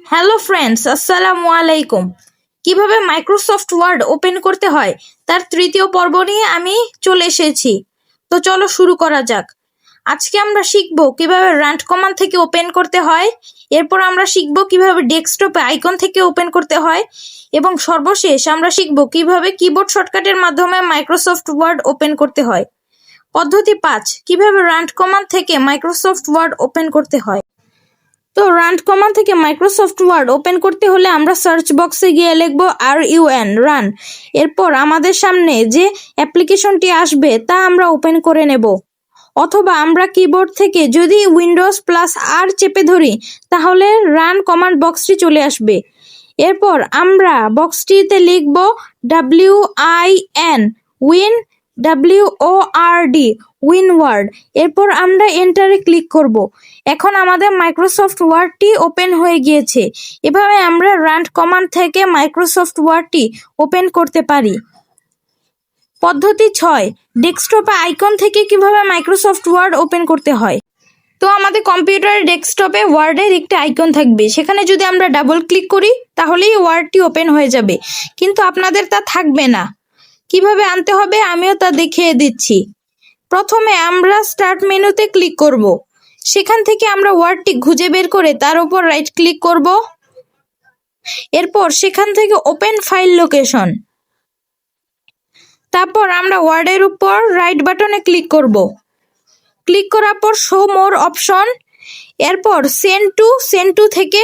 Hello friends, আসসালামু আলাইকুম। কিভাবে মাইক্রোসফট ওয়ার্ড ওপেন করতে হয় তার তৃতীয় পর্ব নিয়ে আমি চলে এসেছি। তো চলো শুরু করা যাক। আজকে আমরা শিখব কিভাবে রান কমান্ড থেকে ওপেন করতে হয়, এরপর আমরা শিখব কিভাবে ডেস্কটপে আইকন থেকে ওপেন করতে হয়, এবং সর্বশেষ আমরা শিখব কিভাবে কিবোর্ড শর্টকাটের মাধ্যমে মাইক্রোসফট ওয়ার্ড ওপেন করতে হয়। পদ্ধতি 5, কিভাবে রান কমান্ড থেকে মাইক্রোসফট ওয়ার্ড ওপেন করতে হয়। তো রান কমান্ড থেকে মাইক্রোসফট ওয়ার্ড ওপেন করতে হলে আমরা সার্চ বক্সে গিয়ে লিখব রান। এরপর আমাদের সামনে যে অ্যাপ্লিকেশনটি আসবে তা আমরা ওপেন করে নেব, অথবা আমরা কিবোর্ড থেকে যদি উইন্ডোজ+R চেপে ধরি তাহলে রান কমান্ড বক্সটি চলে আসবে। এরপর আমরা বক্সটিতে লিখব WIN এরপর আমরা এন্টারে ক্লিক করব। এখন আমাদের মাইক্রোসফট ওয়ার্ডটি ওপেন হয়ে গিয়েছে। এভাবে আমরা রান কমান্ড থেকে মাইক্রোসফট ওয়ার্ডটি ওপেন করতে পারি। পদ্ধতি 6, ডেস্কটপে আইকন থেকে কিভাবে মাইক্রোসফট ওয়ার্ড ওপেন করতে হয়। তো আমাদের কম্পিউটারের ডেস্কটপে ওয়ার্ডের একটি আইকন থাকবে, সেখানে যদি আমরা ডাবল ক্লিক করি তাহলেই ওয়ার্ডটি ওপেন হয়ে যাবে, কিন্তু আপনাদের তা থাকবে না। কিভাবে আনতে হবে আমিও তা দেখিয়ে দিচ্ছি। প্রথমে আমরা স্টার্ট মেনুতে ক্লিক করব। সেখান থেকে আমরা ওয়ার্ডটি খুঁজে বের করে তার উপর রাইট ক্লিক করব। এরপর সেখান থেকে ওপেন ফাইল লোকেশন, তারপর আমরা ওয়ার্ডের উপর রাইট বাটনে ক্লিক করব। ক্লিক করার পর শো মোর অপশন, এরপর সেন্ড টু থেকে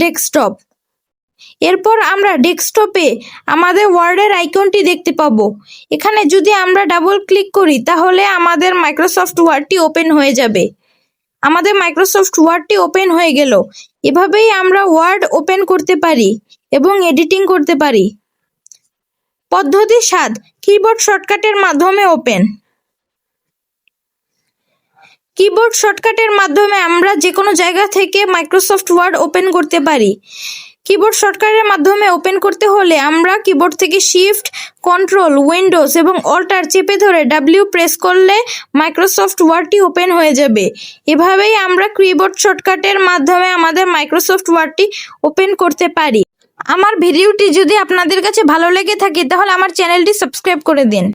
ডেস্কটপ। এরপর আমরা ডেস্কটপে আমাদের ওয়ার্ডের আইকনটি দেখতে পাবো। এখানে যদি আমরা ডাবল ক্লিক করি তাহলে আমাদের মাইক্রোসফট ওয়ার্ডটি ওপেন হয়ে যাবে। আমাদের মাইক্রোসফট ওয়ার্ডটি ওপেন হয়ে গেল। এভাবেই আমরা ওয়ার্ড ওপেন করতে পারি এবং এডিটিং করতে পারি। পদ্ধতি 7, কিবোর্ড শর্টকাটের মাধ্যমে ওপেন। কিবোর্ড শর্টকাটের মাধ্যমে আমরা যে কোনো জায়গা থেকে মাইক্রোসফট ওয়ার্ড ওপেন করতে পারি। কিবোর্ড শর্টকাটের মাধ্যমে ওপেন করতে হলে আমরা কিবোর্ড থেকে শিফট, কন্ট্রোল, উইন্ডোজ এবং অল্টার চেপে ধরে W প্রেস করলে মাইক্রোসফট ওয়ার্ডটি ওপেন হয়ে যাবে। এভাবেই আমরা কিবোর্ড শর্টকাটের মাধ্যমে আমাদের মাইক্রোসফট ওয়ার্ডটি ওপেন করতে পারি। আমার ভিডিওটি যদি আপনাদের কাছে ভালো লেগে থাকে তাহলে আমার চ্যানেলটি সাবস্ক্রাইব করে দিন।